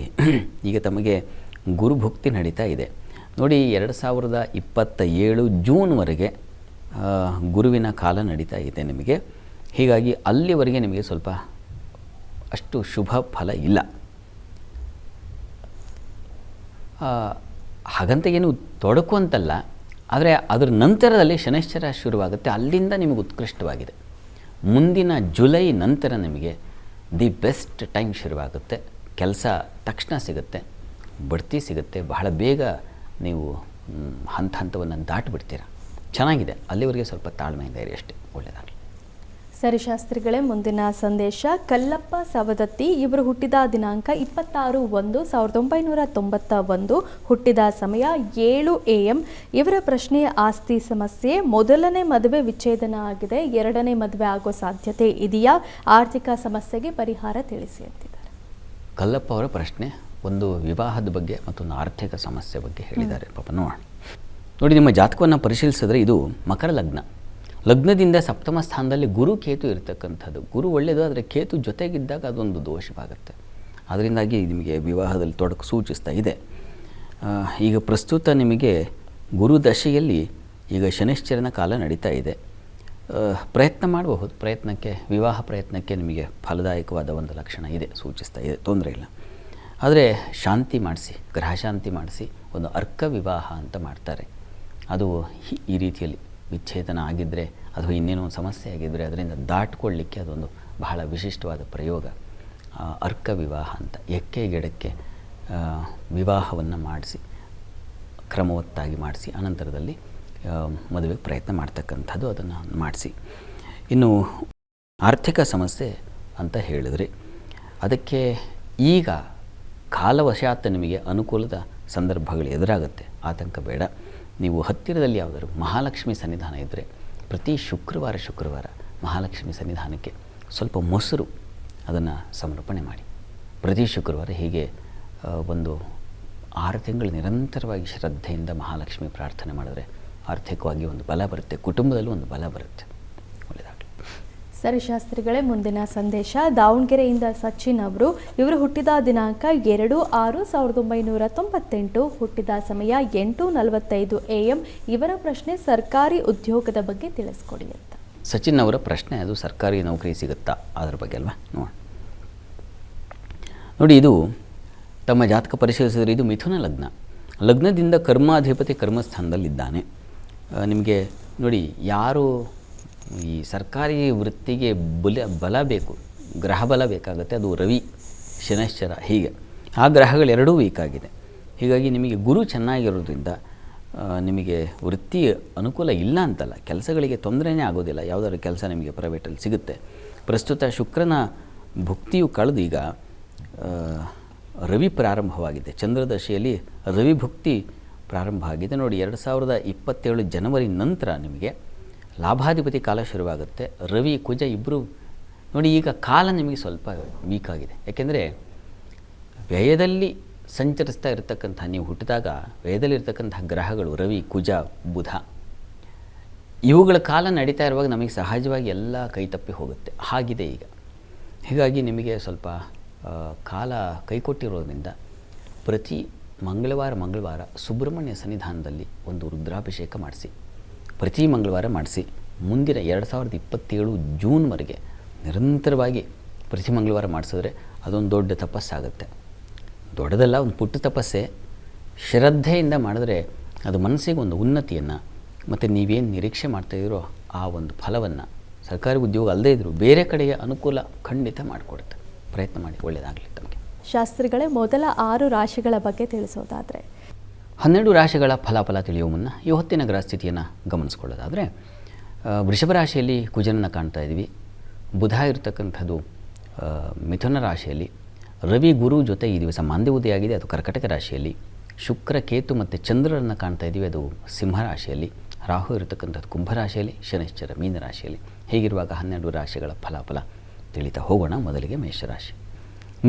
ಈಗ ತಮಗೆ ಗುರುಭುಕ್ತಿ ನಡೀತಾ ಇದೆ. ನೋಡಿ 2027 ಜೂನ್ವರೆಗೆ ಗುರುವಿನ ಕಾಲ ನಡೀತಾ ಇದೆ ನಿಮಗೆ. ಹೀಗಾಗಿ ಅಲ್ಲಿವರೆಗೆ ನಿಮಗೆ ಸ್ವಲ್ಪ ಅಷ್ಟು ಶುಭ ಫಲ ಇಲ್ಲ. ಹಾಗಂತ ಏನು ತೊಡಕು ಅಂತಲ್ಲ, ಆದರೆ ಅದರ ನಂತರದಲ್ಲಿ ಶನೈಶ್ಚರ ಶುರುವಾಗುತ್ತೆ. ಅಲ್ಲಿಂದ ನಿಮಗೆ ಉತ್ಕೃಷ್ಟವಾಗಿದೆ. ಮುಂದಿನ ಜುಲೈ ನಂತರ ನಿಮಗೆ ದಿ ಬೆಸ್ಟ್ ಟೈಮ್ ಶುರುವಾಗುತ್ತೆ. ಕೆಲಸ ತಕ್ಷಣ ಸಿಗುತ್ತೆ, ಬಡ್ತಿ ಸಿಗುತ್ತೆ, ಬಹಳ ಬೇಗ ನೀವು ಹಂತವನ್ನು ದಾಟಿಬಿಡ್ತೀರ. ಚೆನ್ನಾಗಿದೆ. ಅಲ್ಲಿವರೆಗೆ ಸ್ವಲ್ಪ ತಾಳ್ಮೆಯಿಂದ ಇರಿ ಅಷ್ಟೇ, ಒಳ್ಳೆಯದಾಗಲಿ. ಸರಿ ಶಾಸ್ತ್ರಿಗಳೇ, ಮುಂದಿನ ಸಂದೇಶ ಕಲ್ಲಪ್ಪ ಸವದತ್ತಿ. ಇವರು ಹುಟ್ಟಿದ ದಿನಾಂಕ 26/1/1991, ಹುಟ್ಟಿದ ಸಮಯ 7 AM. ಇವರ ಪ್ರಶ್ನೆ ಆಸ್ತಿ ಸಮಸ್ಯೆ. ಮೊದಲನೇ ಮದುವೆ ವಿಚ್ಛೇದನ ಆಗಿದೆ, ಎರಡನೇ ಮದುವೆ ಆಗೋ ಸಾಧ್ಯತೆ ಇದೆಯಾ? ಆರ್ಥಿಕ ಸಮಸ್ಯೆಗೆ ಪರಿಹಾರ ತಿಳಿಸಿ ಅಂತಿದ್ದಾರೆ. ಕಲ್ಲಪ್ಪ ಅವರ ಪ್ರಶ್ನೆ ಒಂದು ವಿವಾಹದ ಬಗ್ಗೆ ಮತ್ತೊಂದು ಆರ್ಥಿಕ ಸಮಸ್ಯೆ ಬಗ್ಗೆ ಹೇಳಿದ್ದಾರೆ. ಪಾಪ ನೋಡೋಣ. ನೋಡಿ, ನಿಮ್ಮ ಜಾತಕವನ್ನು ಪರಿಶೀಲಿಸಿದ್ರೆ ಇದು ಮಕರ ಲಗ್ನ. ಲಗ್ನದಿಂದ ಸಪ್ತಮ ಸ್ಥಾನದಲ್ಲಿ ಗುರು ಕೇತು ಇರತಕ್ಕಂಥದ್ದು. ಗುರು ಒಳ್ಳೆಯದು, ಆದರೆ ಕೇತು ಜೊತೆಗಿದ್ದಾಗ ಅದೊಂದು ದೋಷವಾಗುತ್ತೆ. ಅದರಿಂದಾಗಿ ನಿಮಗೆ ವಿವಾಹದಲ್ಲಿ ತೊಡಕು ಸೂಚಿಸ್ತಾ ಇದೆ. ಈಗ ಪ್ರಸ್ತುತ ನಿಮಗೆ ಗುರು ದಶೆಯಲ್ಲಿ ಈಗ ಶನೈಶ್ಚರನ ಕಾಲ ನಡೀತಾ ಇದೆ. ಪ್ರಯತ್ನ ಮಾಡಬಹುದು. ವಿವಾಹ ಪ್ರಯತ್ನಕ್ಕೆ ನಿಮಗೆ ಫಲದಾಯಕವಾದ ಒಂದು ಲಕ್ಷಣ ಇದೆ, ಸೂಚಿಸ್ತಾ ಇದೆ, ತೊಂದರೆ ಇಲ್ಲ. ಆದರೆ ಶಾಂತಿ ಮಾಡಿಸಿ, ಗ್ರಹ ಶಾಂತಿ ಮಾಡಿಸಿ ಒಂದು ಅರ್ಕ ವಿವಾಹ ಅಂತ ಮಾಡ್ತಾರೆ. ಅದು ಈ ರೀತಿಯಲ್ಲಿ ವಿಚ್ಛೇದನ ಆಗಿದ್ದರೆ ಅಥವಾ ಇನ್ನೇನೋ ಒಂದು ಸಮಸ್ಯೆ ಆಗಿದ್ದರೆ ಅದರಿಂದ ದಾಟ್ಕೊಳ್ಳಿಕ್ಕೆ ಅದೊಂದು ಬಹಳ ವಿಶಿಷ್ಟವಾದ ಪ್ರಯೋಗ. ಅರ್ಕ ವಿವಾಹ ಅಂತ ಎಕ್ಕೆ ಗಿಡಕ್ಕೆ ವಿವಾಹವನ್ನು ಮಾಡಿಸಿ, ಕ್ರಮವತ್ತಾಗಿ ಮಾಡಿಸಿ ಅನಂತರದಲ್ಲಿ ಮದುವೆಗೆ ಪ್ರಯತ್ನ ಮಾಡ್ತಕ್ಕಂಥದ್ದು, ಅದನ್ನು ಮಾಡಿಸಿ. ಇನ್ನು ಆರ್ಥಿಕ ಸಮಸ್ಯೆ ಅಂತ ಹೇಳಿದ್ರಿ, ಅದಕ್ಕೆ ಈಗ ಕಾಲವಶಾತ್ ನಿಮಗೆ ಅನುಕೂಲದ ಸಂದರ್ಭಗಳು ಎದುರಾಗುತ್ತೆ. ಆತಂಕ ಬೇಡ. ನೀವು ಹತ್ತಿರದಲ್ಲಿ ಯಾವುದಾದ್ರು ಮಹಾಲಕ್ಷ್ಮಿ ಸನ್ನಿಧಾನ ಇದ್ದರೆ ಪ್ರತಿ ಶುಕ್ರವಾರ ಮಹಾಲಕ್ಷ್ಮಿ ಸನ್ನಿಧಾನಕ್ಕೆ ಸ್ವಲ್ಪ ಮೊಸರು ಅದನ್ನು ಸಮರ್ಪಣೆ ಮಾಡಿ. ಪ್ರತಿ ಶುಕ್ರವಾರ ಹೀಗೆ ಒಂದು 6 ತಿಂಗಳು ನಿರಂತರವಾಗಿ ಶ್ರದ್ಧೆಯಿಂದ ಮಹಾಲಕ್ಷ್ಮಿ ಪ್ರಾರ್ಥನೆ ಮಾಡಿದ್ರೆ ಆರ್ಥಿಕವಾಗಿ ಒಂದು ಬಲ ಬರುತ್ತೆ, ಕುಟುಂಬದಲ್ಲೂ ಒಂದು ಬಲ ಬರುತ್ತೆ. ಒಳ್ಳೆಯದಾಗಲಿ. ಸರಿ ಶಾಸ್ತ್ರಿಗಳೇ, ಮುಂದಿನ ಸಂದೇಶ ದಾವಣಗೆರೆಯಿಂದ ಸಚಿನ್ ಅವರು. ಇವರು ಹುಟ್ಟಿದ ದಿನಾಂಕ 2/6/1998, ಹುಟ್ಟಿದ ಸಮಯ 8:45 AM. ಇವರ ಪ್ರಶ್ನೆ ಸರ್ಕಾರಿ ಉದ್ಯೋಗದ ಬಗ್ಗೆ ತಿಳಿಸ್ಕೊಡಿ ಅಂತ. ಸಚಿನ್ ಅವರ ಪ್ರಶ್ನೆ ಅದು ಸರ್ಕಾರಿ ನೌಕರಿ ಸಿಗುತ್ತಾ ಅದರ ಬಗ್ಗೆ ಅಲ್ವಾ? ನೋಡಿ, ಇದು ತಮ್ಮ ಜಾತಕ ಪರಿಶೀಲಿಸಿದರೆ ಇದು ಮಿಥುನ ಲಗ್ನ. ಲಗ್ನದಿಂದ ಕರ್ಮಾಧಿಪತಿ ಕರ್ಮಸ್ಥಾನದಲ್ಲಿದ್ದಾನೆ. ನಿಮಗೆ ನೋಡಿ, ಯಾರು ಈ ಸರ್ಕಾರಿ ವೃತ್ತಿಗೆ ಬಲ ಬೇಕು, ಗ್ರಹ ಬಲ ಬೇಕಾಗುತ್ತೆ, ಅದು ರವಿ, ಶನೈಶ್ಚರ, ಹೀಗೆ ಆ ಗ್ರಹಗಳೆರಡೂ ವೀಕ್ ಆಗಿದೆ. ಹೀಗಾಗಿ ನಿಮಗೆ ಗುರು ಚೆನ್ನಾಗಿರೋದ್ರಿಂದ ನಿಮಗೆ ವೃತ್ತಿ ಅನುಕೂಲ ಇಲ್ಲ ಅಂತಲ್ಲ, ಕೆಲಸಗಳಿಗೆ ತೊಂದರೆನೇ ಆಗೋದಿಲ್ಲ. ಯಾವುದಾದ್ರು ಕೆಲಸ ನಿಮಗೆ ಪ್ರೈವೇಟಲ್ಲಿ ಸಿಗುತ್ತೆ. ಪ್ರಸ್ತುತ ಶುಕ್ರನ ಭುಕ್ತಿಯು ಕಳೆದು ಈಗ ರವಿ ಪ್ರಾರಂಭವಾಗಿದೆ. ಚಂದ್ರದಶೆಯಲ್ಲಿ ರವಿ ಭುಕ್ತಿ ಪ್ರಾರಂಭ ಆಗಿದೆ. ನೋಡಿ, 2027 ಜನವರಿ ನಂತರ ನಿಮಗೆ ಲಾಭಾಧಿಪತಿ ಕಾಲ ಶುರುವಾಗುತ್ತೆ. ರವಿ ಕುಜ ಇಬ್ಬರು ನೋಡಿ, ಈಗ ಕಾಲ ನಿಮಗೆ ಸ್ವಲ್ಪ ವೀಕ್ ಆಗಿದೆ. ಯಾಕೆಂದರೆ ವ್ಯಯದಲ್ಲಿ ಸಂಚರಿಸ್ತಾ ಇರತಕ್ಕಂಥ, ನೀವು ಹುಟ್ಟಿದಾಗ ವ್ಯಯದಲ್ಲಿರ್ತಕ್ಕಂಥ ಗ್ರಹಗಳು ರವಿ, ಕುಜ, ಬುಧ, ಇವುಗಳ ಕಾಲ ನಡೀತಾ ಇರುವಾಗ ನಮಗೆ ಸಹಜವಾಗಿ ಎಲ್ಲ ಕೈತಪ್ಪಿ ಹೋಗುತ್ತೆ. ಹಾಗಿದೆ ಈಗ. ಹೀಗಾಗಿ ನಿಮಗೆ ಸ್ವಲ್ಪ ಕಾಲ ಕೈಕೊಟ್ಟಿರೋದ್ರಿಂದ ಪ್ರತಿ ಮಂಗಳವಾರ ಸುಬ್ರಹ್ಮಣ್ಯ ಸನ್ನಿಧಾನದಲ್ಲಿ ಒಂದು ರುದ್ರಾಭಿಷೇಕ ಮಾಡಿಸಿ, ಪ್ರತಿ ಮಂಗಳವಾರ ಮಾಡಿಸಿ. ಮುಂದಿನ 2027 ಜೂನ್ವರೆಗೆ ನಿರಂತರವಾಗಿ ಪ್ರತಿ ಮಂಗಳವಾರ ಮಾಡಿಸಿದ್ರೆ ಅದೊಂದು ದೊಡ್ಡ ತಪಸ್ಸಾಗುತ್ತೆ. ದೊಡ್ಡದಲ್ಲ, ಒಂದು ಪುಟ್ಟ ತಪಸ್ಸೆ. ಶ್ರದ್ಧೆಯಿಂದ ಮಾಡಿದ್ರೆ ಅದು ಮನಸ್ಸಿಗೆ ಒಂದು ಉನ್ನತಿಯನ್ನು ಮತ್ತು ನೀವೇನು ನಿರೀಕ್ಷೆ ಮಾಡ್ತಾಯಿದ್ದೀರೋ ಆ ಒಂದು ಫಲವನ್ನು ಸರ್ಕಾರಿ ಉದ್ಯೋಗ ಅಲ್ಲದೇ ಇದ್ದರೂ ಬೇರೆ ಕಡೆಗೆ ಅನುಕೂಲ ಖಂಡಿತ ಮಾಡಿಕೊಡುತ್ತೆ. ಪ್ರಯತ್ನ ಮಾಡಿ, ಒಳ್ಳೆಯದಾಗಲಿ ತಮಗೆ. ಶಾಸ್ತ್ರಿಗಳೇ, ಮೊದಲ 6 ರಾಶಿಗಳ ಬಗ್ಗೆ ತಿಳಿಸೋದಾದರೆ 12 ರಾಶಿಗಳ ಫಲಾಫಲ ತಿಳಿಯುವ ಮುನ್ನ ಈ ಹೊತ್ತಿನ ಗ್ರಹ ಸ್ಥಿತಿಯನ್ನು ಗಮನಿಸ್ಕೊಳ್ಳೋದಾದರೆ, ವೃಷಭ ರಾಶಿಯಲ್ಲಿ ಕುಜನನ್ನು ಕಾಣ್ತಾ ಇದ್ದೀವಿ. ಬುಧ ಇರತಕ್ಕಂಥದ್ದು ಮಿಥುನ ರಾಶಿಯಲ್ಲಿ, ರವಿ ಗುರು ಜೊತೆ ಈ ದಿವಸ ಮಾಂದ್ಯೋದಯಾಗಿದೆ, ಅದು ಕರ್ಕಟಕ ರಾಶಿಯಲ್ಲಿ. ಶುಕ್ರ ಕೇತು ಮತ್ತು ಚಂದ್ರರನ್ನು ಕಾಣ್ತಾ ಇದ್ದೀವಿ, ಅದು ಸಿಂಹ ರಾಶಿಯಲ್ಲಿ. ರಾಹು ಇರತಕ್ಕಂಥದ್ದು ಕುಂಭರಾಶಿಯಲ್ಲಿ, ಶನೈಶ್ಚರ ಮೀನ ರಾಶಿಯಲ್ಲಿ. ಹೀಗಿರುವಾಗ 12 ರಾಶಿಗಳ ಫಲಾಫಲ ತಿಳಿತಾ ಹೋಗೋಣ. ಮೊದಲಿಗೆ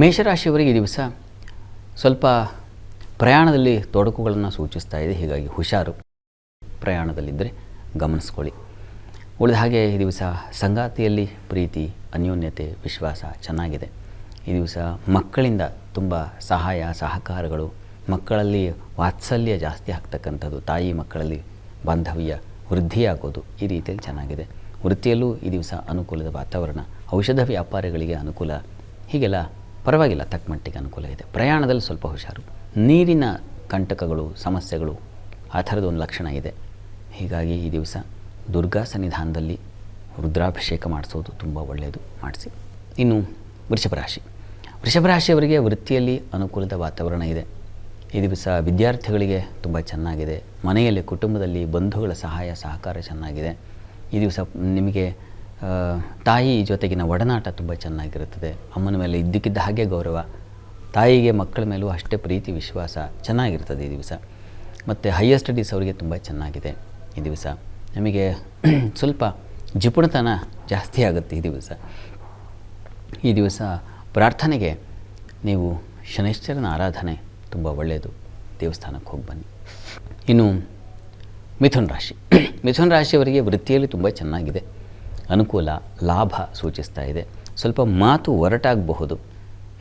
ಮೇಷರಾಶಿಯವರಿಗೆ ಈ ದಿವಸ ಸ್ವಲ್ಪ ಪ್ರಯಾಣದಲ್ಲಿ ತೊಡಕುಗಳನ್ನು ಸೂಚಿಸ್ತಾ ಇದೆ. ಹೀಗಾಗಿ ಹುಷಾರು, ಪ್ರಯಾಣದಲ್ಲಿದ್ದರೆ ಗಮನಿಸ್ಕೊಳ್ಳಿ. ಉಳಿದ ಹಾಗೆ ಈ ದಿವಸ ಸಂಗಾತಿಯಲ್ಲಿ ಪ್ರೀತಿ, ಅನ್ಯೋನ್ಯತೆ, ವಿಶ್ವಾಸ ಚೆನ್ನಾಗಿದೆ. ಈ ದಿವಸ ಮಕ್ಕಳಿಂದ ತುಂಬ ಸಹಾಯ ಸಹಕಾರಗಳು ಮಕ್ಕಳಲ್ಲಿ ವಾತ್ಸಲ್ಯ ಜಾಸ್ತಿ ಆಗ್ತಕ್ಕಂಥದ್ದು, ತಾಯಿ ಮಕ್ಕಳಲ್ಲಿ ಬಾಂಧವ್ಯ ವೃದ್ಧಿಯಾಗೋದು, ಈ ರೀತಿಯಲ್ಲಿ ಚೆನ್ನಾಗಿದೆ. ವೃತ್ತಿಯಲ್ಲೂ ಈ ದಿವಸ ಅನುಕೂಲದ ವಾತಾವರಣ, ಔಷಧ ವ್ಯಾಪಾರಿಗಳಿಗೆ ಅನುಕೂಲ, ಹೀಗೆಲ್ಲ ಪರವಾಗಿಲ್ಲ, ತಕ್ಕ ಮಟ್ಟಿಗೆ ಅನುಕೂಲ ಇದೆ. ಪ್ರಯಾಣದಲ್ಲಿ ಸ್ವಲ್ಪ ಹುಷಾರು, ನೀರಿನ ಕಂಟಕಗಳು, ಸಮಸ್ಯೆಗಳು, ಆ ಥರದ ಒಂದು ಲಕ್ಷಣ ಇದೆ. ಹೀಗಾಗಿ ಈ ದಿವಸ ದುರ್ಗಾ ಸನ್ನಿಧಾನದಲ್ಲಿ ರುದ್ರಾಭಿಷೇಕ ಮಾಡಿಸೋದು ತುಂಬ ಒಳ್ಳೆಯದು, ಮಾಡಿಸಿ. ಇನ್ನು ವೃಷಭ ರಾಶಿಯವರಿಗೆ ವೃತ್ತಿಯಲ್ಲಿ ಅನುಕೂಲದ ವಾತಾವರಣ ಇದೆ. ಈ ದಿವಸ ವಿದ್ಯಾರ್ಥಿಗಳಿಗೆ ತುಂಬ ಚೆನ್ನಾಗಿದೆ. ಮನೆಯಲ್ಲಿ, ಕುಟುಂಬದಲ್ಲಿ ಬಂಧುಗಳ ಸಹಾಯ ಸಹಕಾರ ಚೆನ್ನಾಗಿದೆ. ಈ ದಿವಸ ನಿಮಗೆ ತಾಯಿ ಜೊತೆಗಿನ ಒಡನಾಟ ತುಂಬ ಚೆನ್ನಾಗಿರುತ್ತದೆ. ಅಮ್ಮನ ಮೇಲೆ ಇದ್ದಕ್ಕಿದ್ದ ಹಾಗೆ ಗೌರವ, ತಾಯಿಗೆ ಮಕ್ಕಳ ಮೇಲೂ ಅಷ್ಟೇ ಪ್ರೀತಿ ವಿಶ್ವಾಸ ಚೆನ್ನಾಗಿರ್ತದೆ ಈ ದಿವಸ. ಮತ್ತು ಹೈಯರ್ ಸ್ಟಡೀಸ್ ಅವರಿಗೆ ತುಂಬ ಚೆನ್ನಾಗಿದೆ ಈ ದಿವಸ. ನಿಮಗೆ ಸ್ವಲ್ಪ ಜಿಪುಣತನ ಜಾಸ್ತಿ ಆಗುತ್ತೆ ಈ ದಿವಸ ಪ್ರಾರ್ಥನೆಗೆ ನೀವು ಶನೈಶ್ಚರನ ಆರಾಧನೆ ತುಂಬ ಒಳ್ಳೆಯದು, ದೇವಸ್ಥಾನಕ್ಕೆ ಹೋಗಿ ಬನ್ನಿ. ಇನ್ನು ಮಿಥುನ ರಾಶಿಯವರಿಗೆ ವೃತ್ತಿಯಲ್ಲಿ ತುಂಬ ಚೆನ್ನಾಗಿದೆ, ಅನುಕೂಲ, ಲಾಭ ಸೂಚಿಸ್ತಾ ಇದೆ. ಸ್ವಲ್ಪ ಮಾತು ಒರಟಾಗಬಹುದು,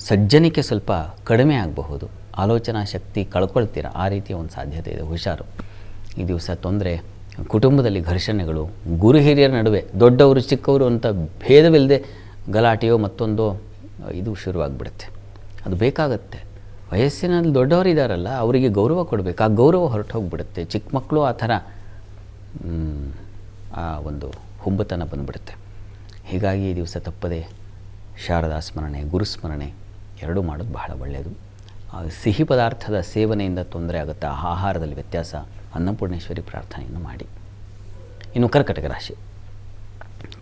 ಸಜ್ಜನಿಕೆ ಸ್ವಲ್ಪ ಕಡಿಮೆ ಆಗಬಹುದು, ಆಲೋಚನಾ ಶಕ್ತಿ ಕಳ್ಕೊಳ್ತೀರ, ಆ ರೀತಿಯ ಒಂದು ಸಾಧ್ಯತೆ ಇದೆ, ಹುಷಾರು. ಈ ದಿವಸ ತೊಂದರೆ, ಕುಟುಂಬದಲ್ಲಿ ಘರ್ಷಣೆಗಳು, ಗುರು ಹಿರಿಯರ ನಡುವೆ ದೊಡ್ಡವರು ಚಿಕ್ಕವರು ಅಂತ ಭೇದವಿಲ್ಲದೆ ಗಲಾಟೆಯೋ ಮತ್ತೊಂದೋ ಇದು ಶುರುವಾಗ್ಬಿಡುತ್ತೆ. ಅದು ಬೇಕಾಗತ್ತೆ. ವಯಸ್ಸಿನಲ್ಲಿ ದೊಡ್ಡವರು ಇದ್ದಾರಲ್ಲ, ಅವರಿಗೆ ಗೌರವ ಕೊಡಬೇಕು, ಆ ಗೌರವ ಹೊರಟು ಹೋಗಿಬಿಡುತ್ತೆ. ಚಿಕ್ಕ ಮಕ್ಕಳು ಆ ಥರ ಆ ಒಂದು ಹುಂಬತನ ಬಂದುಬಿಡುತ್ತೆ. ಹೀಗಾಗಿ ಈ ದಿವಸ ತಪ್ಪದೆ ಶಾರದಾ ಸ್ಮರಣೆ, ಗುರುಸ್ಮರಣೆ ಎರಡೂ ಮಾಡೋದು ಬಹಳ ಒಳ್ಳೆಯದು. ಸಿಹಿ ಪದಾರ್ಥದ ಸೇವನೆಯಿಂದ ತೊಂದರೆ ಆಗುತ್ತೆ, ಆಹಾರದಲ್ಲಿ ವ್ಯತ್ಯಾಸ, ಅನ್ನಪೂರ್ಣೇಶ್ವರಿ ಪ್ರಾರ್ಥನೆಯನ್ನು ಮಾಡಿ. ಇನ್ನು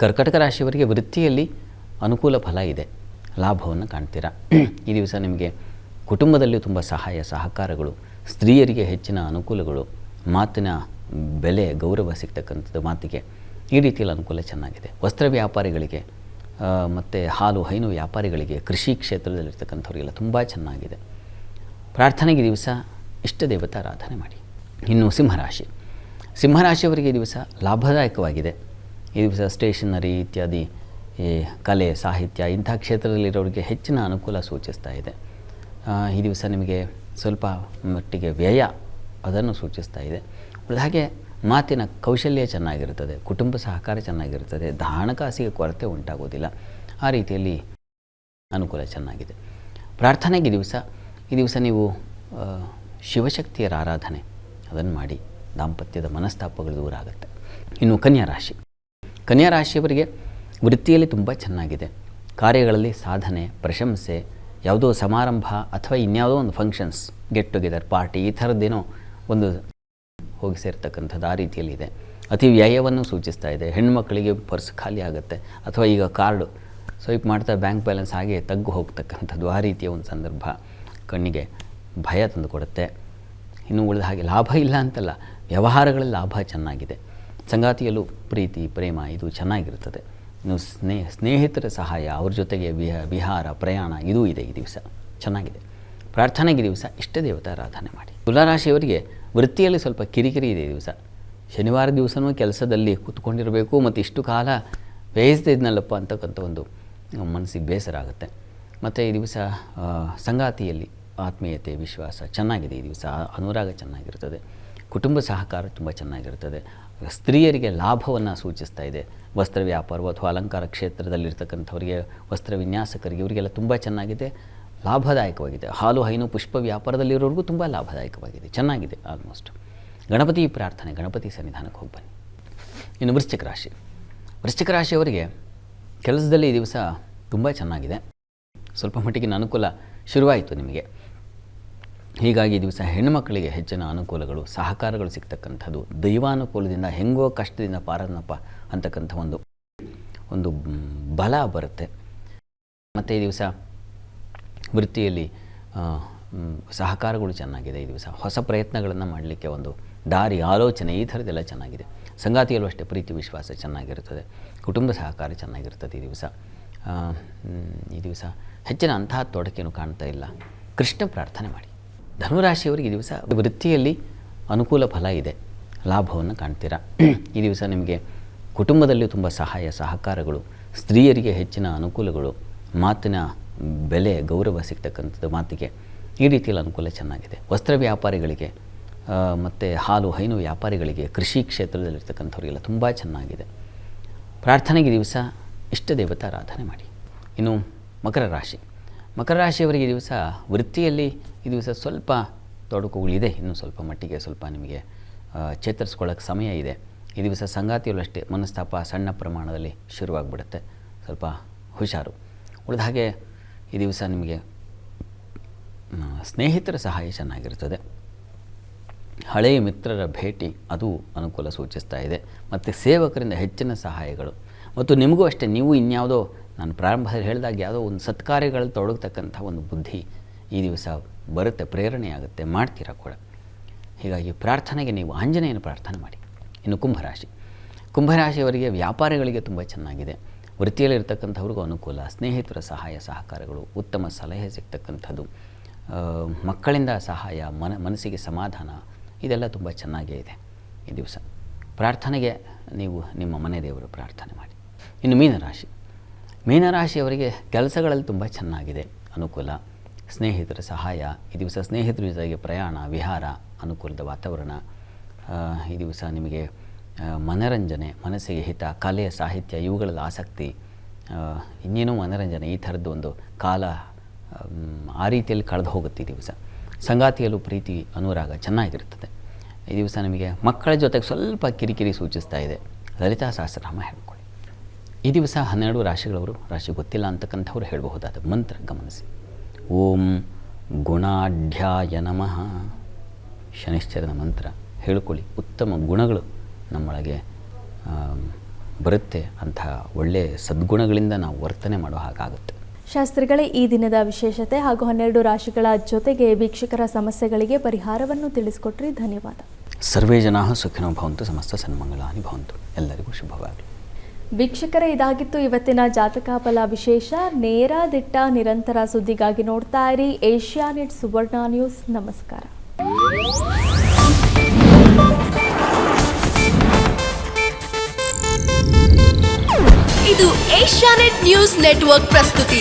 ಕರ್ಕಟಕ ರಾಶಿಯವರಿಗೆ ವೃತ್ತಿಯಲ್ಲಿ ಅನುಕೂಲ ಫಲ ಇದೆ, ಲಾಭವನ್ನು ಕಾಣ್ತೀರಾ. ಈ ದಿವಸ ನಿಮಗೆ ಕುಟುಂಬದಲ್ಲಿ ತುಂಬ ಸಹಾಯ ಸಹಕಾರಗಳು, ಸ್ತ್ರೀಯರಿಗೆ ಹೆಚ್ಚಿನ ಅನುಕೂಲಗಳು, ಮಾತಿನ ಬೆಲೆ ಗೌರವ ಸಿಗ್ತಕ್ಕಂಥದ್ದು ಮಾತಿಗೆ, ಈ ರೀತಿಯಲ್ಲಿ ಅನುಕೂಲ ಚೆನ್ನಾಗಿದೆ. ವಸ್ತ್ರ ವ್ಯಾಪಾರಿಗಳಿಗೆ ಮತ್ತು ಹಾಲು ಹೈನು ವ್ಯಾಪಾರಿಗಳಿಗೆ, ಕೃಷಿ ಕ್ಷೇತ್ರದಲ್ಲಿರ್ತಕ್ಕಂಥವ್ರಿಗೆಲ್ಲ ತುಂಬ ಚೆನ್ನಾಗಿದೆ. ಪ್ರಾರ್ಥನೆಗೆ ದಿವಸ ಇಷ್ಟ ದೇವತಾರಾಧನೆ ಮಾಡಿ. ಇನ್ನು ಸಿಂಹರಾಶಿಯವರಿಗೆ ಈ ದಿವಸ ಲಾಭದಾಯಕವಾಗಿದೆ. ಈ ದಿವಸ ಸ್ಟೇಷನರಿ ಇತ್ಯಾದಿ ಈ ಕಲೆ ಸಾಹಿತ್ಯ ಇಂಥ ಕ್ಷೇತ್ರದಲ್ಲಿರೋರಿಗೆ ಹೆಚ್ಚಿನ ಅನುಕೂಲ ಸೂಚಿಸ್ತಾ ಇದೆ. ಈ ದಿವಸ ನಿಮಗೆ ಸ್ವಲ್ಪ ಮಟ್ಟಿಗೆ ವ್ಯಯ ಅದನ್ನು ಸೂಚಿಸ್ತಾ ಇದೆ. ಹಾಗೆ ಮಾತಿನ ಕೌಶಲ್ಯ ಚೆನ್ನಾಗಿರುತ್ತದೆ, ಕುಟುಂಬ ಸಹಕಾರ ಚೆನ್ನಾಗಿರುತ್ತದೆ, ಹಣಕಾಸಿಗೆ ಕೊರತೆ ಉಂಟಾಗೋದಿಲ್ಲ, ಆ ರೀತಿಯಲ್ಲಿ ಅನುಕೂಲ ಚೆನ್ನಾಗಿದೆ. ಪ್ರಾರ್ಥನೆಗೆ ಈ ದಿವಸ ನೀವು ಶಿವಶಕ್ತಿಯರ ಆರಾಧನೆ ಅದನ್ನು ಮಾಡಿ, ದಾಂಪತ್ಯದ ಮನಸ್ತಾಪಗಳು ದೂರ ಆಗುತ್ತೆ. ಇನ್ನು ಕನ್ಯಾ ರಾಶಿಯವರಿಗೆ ವೃತ್ತಿಯಲ್ಲಿ ತುಂಬ ಚೆನ್ನಾಗಿದೆ. ಕಾರ್ಯಗಳಲ್ಲಿ ಸಾಧನೆ, ಪ್ರಶಂಸೆ, ಯಾವುದೋ ಸಮಾರಂಭ ಅಥವಾ ಇನ್ಯಾವುದೋ ಒಂದು ಫಂಕ್ಷನ್ಸ್, ಗೆಟ್ ಟುಗೆದರ್, ಪಾರ್ಟಿ, ಈ ಥರದ್ದೇನೋ ಒಂದು ಹೋಗಿ ಸೇರ್ತಕ್ಕಂಥದ್ದು ಆ ರೀತಿಯಲ್ಲಿದೆ. ಅತಿ ವ್ಯಯವನ್ನು ಸೂಚಿಸ್ತಾ ಇದೆ. ಹೆಣ್ಣುಮಕ್ಕಳಿಗೆ ಪರ್ಸ್ ಖಾಲಿ ಆಗುತ್ತೆ, ಅಥವಾ ಈಗ ಕಾರ್ಡು ಸ್ವೈಪ್ ಮಾಡ್ತಾ ಬ್ಯಾಂಕ್ ಬ್ಯಾಲೆನ್ಸ್ ಹಾಗೆ ತಗ್ಗು ಹೋಗ್ತಕ್ಕಂಥದ್ದು, ಆ ರೀತಿಯ ಒಂದು ಸಂದರ್ಭ ಕಣ್ಣಿಗೆ ಭಯ ತಂದುಕೊಡುತ್ತೆ. ಇನ್ನು ಉಳಿದ ಹಾಗೆ ಲಾಭ ಇಲ್ಲ ಅಂತಲ್ಲ, ವ್ಯವಹಾರಗಳಲ್ಲಿ ಲಾಭ ಚೆನ್ನಾಗಿದೆ. ಸಂಗಾತಿಯಲ್ಲೂ ಪ್ರೀತಿ ಪ್ರೇಮ ಇದು ಚೆನ್ನಾಗಿರ್ತದೆ. ಇನ್ನು ಸ್ನೇಹಿತರ ಸಹಾಯ, ಅವ್ರ ಜೊತೆಗೆ ವಿಹಾರ ಪ್ರಯಾಣ ಇದೂ ಇದೆ ಈ ದಿವಸ ಚೆನ್ನಾಗಿದೆ. ಪ್ರಾರ್ಥನೆಗೆ ದಿವಸ ಇಷ್ಟ ದೇವತಾರಾಧನೆ ಮಾಡಿ. ತುಲಾರಾಶಿಯವರಿಗೆ ವೃತ್ತಿಯಲ್ಲಿ ಸ್ವಲ್ಪ ಕಿರಿಕಿರಿ ಇದೆ ಈ ದಿವಸ. ಶನಿವಾರ ದಿವಸನೂ ಕೆಲಸದಲ್ಲಿ ಕೂತ್ಕೊಂಡಿರಬೇಕು ಮತ್ತು ಇಷ್ಟು ಕಾಲ ವ್ಯಯಿಸ್ತಿದ್ನಲ್ಲಪ್ಪ ಅಂತಕ್ಕಂಥ ಒಂದು ಮನಸ್ಸಿಗೆ ಬೇಸರ ಆಗುತ್ತೆ. ಮತ್ತು ಈ ದಿವಸ ಸಂಗಾತಿಯಲ್ಲಿ ಆತ್ಮೀಯತೆ ವಿಶ್ವಾಸ ಚೆನ್ನಾಗಿದೆ. ಈ ದಿವಸ ಅನುರಾಗ ಚೆನ್ನಾಗಿರ್ತದೆ. ಕುಟುಂಬ ಸಹಕಾರ ತುಂಬ ಚೆನ್ನಾಗಿರ್ತದೆ. ಸ್ತ್ರೀಯರಿಗೆ ಲಾಭವನ್ನು ಸೂಚಿಸ್ತಾ ಇದೆ. ವಸ್ತ್ರ ವ್ಯಾಪಾರ ಅಥವಾ ಅಲಂಕಾರ ಕ್ಷೇತ್ರದಲ್ಲಿರ್ತಕ್ಕಂಥವರಿಗೆ, ವಸ್ತ್ರ ವಿನ್ಯಾಸಕರಿಗೆ, ಇವರಿಗೆಲ್ಲ ತುಂಬ ಚೆನ್ನಾಗಿದೆ, ಲಾಭದಾಯಕವಾಗಿದೆ. ಹಾಲು ಹೈನು ಪುಷ್ಪ ವ್ಯಾಪಾರದಲ್ಲಿರೋರಿಗೂ ತುಂಬ ಲಾಭದಾಯಕವಾಗಿದೆ, ಚೆನ್ನಾಗಿದೆ ಆಲ್ಮೋಸ್ಟ್. ಗಣಪತಿ ಪ್ರಾರ್ಥನೆ, ಗಣಪತಿ ಸನ್ನಿಧಾನಕ್ಕೆ ಹೋಗಿ ಬನ್ನಿ. ಇನ್ನು ವೃಶ್ಚಿಕ ರಾಶಿಯವರಿಗೆ ಕೆಲಸದಲ್ಲಿ ಈ ದಿವಸ ತುಂಬ ಚೆನ್ನಾಗಿದೆ. ಸ್ವಲ್ಪ ಮಟ್ಟಿಗಿನ ಅನುಕೂಲ ಶುರುವಾಯಿತು ನಿಮಗೆ. ಹೀಗಾಗಿ ಈ ದಿವಸ ಹೆಣ್ಣುಮಕ್ಕಳಿಗೆ ಹೆಚ್ಚಿನ ಅನುಕೂಲಗಳು, ಸಹಕಾರಗಳು ಸಿಗ್ತಕ್ಕಂಥದ್ದು, ದೈವಾನುಕೂಲದಿಂದ ಹೆಂಗೋ ಕಷ್ಟದಿಂದ ಪಾರನಪ್ಪ ಅಂತಕ್ಕಂಥ ಒಂದು ಬಲ ಬರುತ್ತೆ. ಮತ್ತು ಈ ದಿವಸ ವೃತ್ತಿಯಲ್ಲಿ ಸಹಕಾರಗಳು ಚೆನ್ನಾಗಿದೆ. ಈ ದಿವಸ ಹೊಸ ಪ್ರಯತ್ನಗಳನ್ನು ಮಾಡಲಿಕ್ಕೆ ಒಂದು ದಾರಿ, ಆಲೋಚನೆ ಈ ಥರದ್ದೆಲ್ಲ ಚೆನ್ನಾಗಿದೆ. ಸಂಗಾತಿಯಲ್ಲೂ ಅಷ್ಟೇ ಪ್ರೀತಿ ವಿಶ್ವಾಸ ಚೆನ್ನಾಗಿರುತ್ತದೆ. ಕುಟುಂಬ ಸಹಕಾರ ಚೆನ್ನಾಗಿರ್ತದೆ ಈ ದಿವಸ ಹೆಚ್ಚಿನ ಅಂತಹ ತೊಡಕೇನು ಕಾಣ್ತಾ ಇಲ್ಲ. ಕೃಷ್ಣ ಪ್ರಾರ್ಥನೆ ಮಾಡಿ. ಧನುರಾಶಿಯವರಿಗೆ ಈ ದಿವಸ ವೃತ್ತಿಯಲ್ಲಿ ಅನುಕೂಲ ಫಲ ಇದೆ, ಲಾಭವನ್ನು ಕಾಣ್ತೀರಾ. ಈ ದಿವಸ ನಿಮಗೆ ಕುಟುಂಬದಲ್ಲಿ ತುಂಬ ಸಹಾಯ ಸಹಕಾರಗಳು, ಸ್ತ್ರೀಯರಿಗೆ ಹೆಚ್ಚಿನ ಅನುಕೂಲಗಳು, ಮಾತಿನ ಬೆಲೆ ಗೌರವ ಸಿಗ್ತಕ್ಕಂಥದ್ದು ಮಾತಿಗೆ, ಈ ರೀತಿಯಲ್ಲಿ ಅನುಕೂಲ ಚೆನ್ನಾಗಿದೆ. ವಸ್ತ್ರ ವ್ಯಾಪಾರಿಗಳಿಗೆ ಮತ್ತು ಹಾಲು ಹೈನು ವ್ಯಾಪಾರಿಗಳಿಗೆ, ಕೃಷಿ ಕ್ಷೇತ್ರದಲ್ಲಿರ್ತಕ್ಕಂಥವ್ರಿಗೆಲ್ಲ ತುಂಬ ಚೆನ್ನಾಗಿದೆ. ಪ್ರಾರ್ಥನೆಗೆ ಈ ದಿವಸ ಇಷ್ಟ ದೇವತಾ ಆರಾಧನೆ ಮಾಡಿ. ಇನ್ನು ಮಕರ ರಾಶಿ, ಮಕರ ರಾಶಿಯವರಿಗೆ ಈ ದಿವಸ ವೃತ್ತಿಯಲ್ಲಿ ಈ ದಿವಸ ಸ್ವಲ್ಪ ತೊಡಕುಗಳಿದೆ. ಇನ್ನೂ ಸ್ವಲ್ಪ ಮಟ್ಟಿಗೆ ಸ್ವಲ್ಪ ನಿಮಗೆ ಚೇತರಿಸ್ಕೊಳ್ಳೋಕ್ಕೆ ಸಮಯ ಇದೆ. ಈ ದಿವಸ ಸಂಗಾತಿಯಲ್ಲೂ ಅಷ್ಟೇ ಮನಸ್ತಾಪ ಸಣ್ಣ ಪ್ರಮಾಣದಲ್ಲಿ ಶುರುವಾಗ್ಬಿಡುತ್ತೆ. ಸ್ವಲ್ಪ ಹುಷಾರು. ಉಳಿದ ಹಾಗೆ ಈ ದಿವಸ ನಿಮಗೆ ಸ್ನೇಹಿತರ ಸಹಾಯ ಚೆನ್ನಾಗಿರ್ತದೆ. ಹಳೆಯ ಮಿತ್ರರ ಭೇಟಿ ಅದು ಅನುಕೂಲ ಸೂಚಿಸ್ತಾ ಇದೆ. ಮತ್ತು ಸೇವಕರಿಂದ ಹೆಚ್ಚಿನ ಸಹಾಯಗಳು, ಮತ್ತು ನಿಮಗೂ ಅಷ್ಟೇ, ನೀವು ಇನ್ಯಾವುದೋ ನಾನು ಪ್ರಾರಂಭದಲ್ಲಿ ಹೇಳಿದಾಗ ಯಾವುದೋ ಒಂದು ಸತ್ಕಾರ್ಯಗಳಲ್ಲಿ ತೊಡಗತಕ್ಕಂಥ ಒಂದು ಬುದ್ಧಿ ಈ ದಿವಸ ಬರುತ್ತೆ, ಪ್ರೇರಣೆಯಾಗುತ್ತೆ, ಮಾಡ್ತೀರಾ ಕೂಡ. ಹೀಗಾಗಿ ಪ್ರಾರ್ಥನೆಗೆ ನೀವು ಆಂಜನೇಯನ ಪ್ರಾರ್ಥನೆ ಮಾಡಿ. ಇನ್ನು ಕುಂಭರಾಶಿ, ಕುಂಭರಾಶಿಯವರಿಗೆ ವ್ಯಾಪಾರಿಗಳಿಗೆ ತುಂಬ ಚೆನ್ನಾಗಿದೆ. ವೃತ್ತಿಯಲ್ಲಿರ್ತಕ್ಕಂಥವ್ರಿಗೂ ಅನುಕೂಲ, ಸ್ನೇಹಿತರ ಸಹಾಯ ಸಹಕಾರಗಳು, ಉತ್ತಮ ಸಲಹೆ ಸಿಗ್ತಕ್ಕಂಥದ್ದು, ಮಕ್ಕಳಿಂದ ಸಹಾಯ, ಮನಸ್ಸಿಗೆ ಸಮಾಧಾನ, ಇದೆಲ್ಲ ತುಂಬ ಚೆನ್ನಾಗೇ ಇದೆ ಈ ದಿವಸ. ಪ್ರಾರ್ಥನೆಗೆ ನೀವು ನಿಮ್ಮ ಮನೆ ದೇವರು ಪ್ರಾರ್ಥನೆ ಮಾಡಿ. ಇನ್ನು ಮೀನರಾಶಿ, ಮೀನರಾಶಿಯವರಿಗೆ ಕೆಲಸಗಳಲ್ಲಿ ತುಂಬ ಚೆನ್ನಾಗಿದೆ, ಅನುಕೂಲ, ಸ್ನೇಹಿತರ ಸಹಾಯ. ಈ ದಿವಸ ಸ್ನೇಹಿತರ ಜೊತೆಗೆ ಪ್ರಯಾಣ, ವಿಹಾರ, ಅನುಕೂಲದ ವಾತಾವರಣ. ಈ ದಿವಸ ನಿಮಗೆ ಮನರಂಜನೆ, ಮನಸ್ಸಿಗೆ ಹಿತ, ಕಲೆ, ಸಾಹಿತ್ಯ ಇವುಗಳಲ್ಲಿ ಆಸಕ್ತಿ, ಇನ್ನೇನೋ ಮನರಂಜನೆ, ಈ ಥರದ್ದು ಒಂದು ಕಾಲ ಆ ರೀತಿಯಲ್ಲಿ ಕಳೆದು ಹೋಗುತ್ತೆ ಈ ದಿವಸ. ಸಂಗಾತಿಯಲ್ಲೂ ಪ್ರೀತಿ ಅನುರಾಗ ಚೆನ್ನಾಗಿರ್ತದೆ. ಈ ದಿವಸ ನಿಮಗೆ ಮಕ್ಕಳ ಜೊತೆಗೆ ಸ್ವಲ್ಪ ಕಿರಿಕಿರಿ ಸೂಚಿಸ್ತಾ ಇದೆ. ಲಲಿತಾ ಸಹಸ್ರನಾಮ ಹೇಳ್ಕೊಳ್ಳಿ. ಈ ದಿವಸ 12 ರಾಶಿಗಳವರು, ರಾಶಿ ಗೊತ್ತಿಲ್ಲ ಅಂತಕ್ಕಂಥವ್ರು ಹೇಳಬಹುದಾದ ಮಂತ್ರ ಗಮನಿಸಿ. ಓಂ ಗುಣಾಢ್ಯಾಯ ನಮಃ, ಶನಿಶ್ಚರನ ಮಂತ್ರ ಹೇಳ್ಕೊಳ್ಳಿ. ಉತ್ತಮ ಗುಣಗಳು ನಮ್ಮೊಳಗೆ ಬರುತ್ತೆ. ಅಂತಹ ಒಳ್ಳೆಯ ಸದ್ಗುಣಗಳಿಂದ ನಾವು ವರ್ತನೆ ಮಾಡೋ ಹಾಗಾಗುತ್ತೆ. ಶಾಸ್ತ್ರಿಗಳೇ, ಈ ದಿನದ ವಿಶೇಷತೆ ಹಾಗೂ 12 ರಾಶಿಗಳ ಜೊತೆಗೆ ವೀಕ್ಷಕರ ಸಮಸ್ಯೆಗಳಿಗೆ ಪರಿಹಾರವನ್ನು ತಿಳಿಸಿಕೊಟ್ರಿ. ಧನ್ಯವಾದ. ಸರ್ವೇ ಜನಾಃ ಸುಖಿನೋ ಭವಂತು, ಸಮಸ್ತ ಸನ್ಮಂಗಳಾನಿ ಭವಂತು. ಎಲ್ಲರಿಗೂ ಶುಭವಾಗಲಿ. ವೀಕ್ಷಕರೇ, ಇದಾಗಿತ್ತು ಇವತ್ತಿನ ಜಾತಕ ಫಲ ವಿಶೇಷ. ನೇರ ದಿಟ್ಟ ನಿರಂತರ ಸುದ್ದಿಗಾಗಿ ನೋಡ್ತಾ ಇರಿ ಏಷ್ಯಾನೆಟ್ ಸುವರ್ಣ ನ್ಯೂಸ್. ನಮಸ್ಕಾರ. ಇದು ಏಷ್ಯಾನೆಟ್ ನ್ಯೂಸ್ ನೆಟ್ವರ್ಕ್ ಪ್ರಸ್ತುತಿ.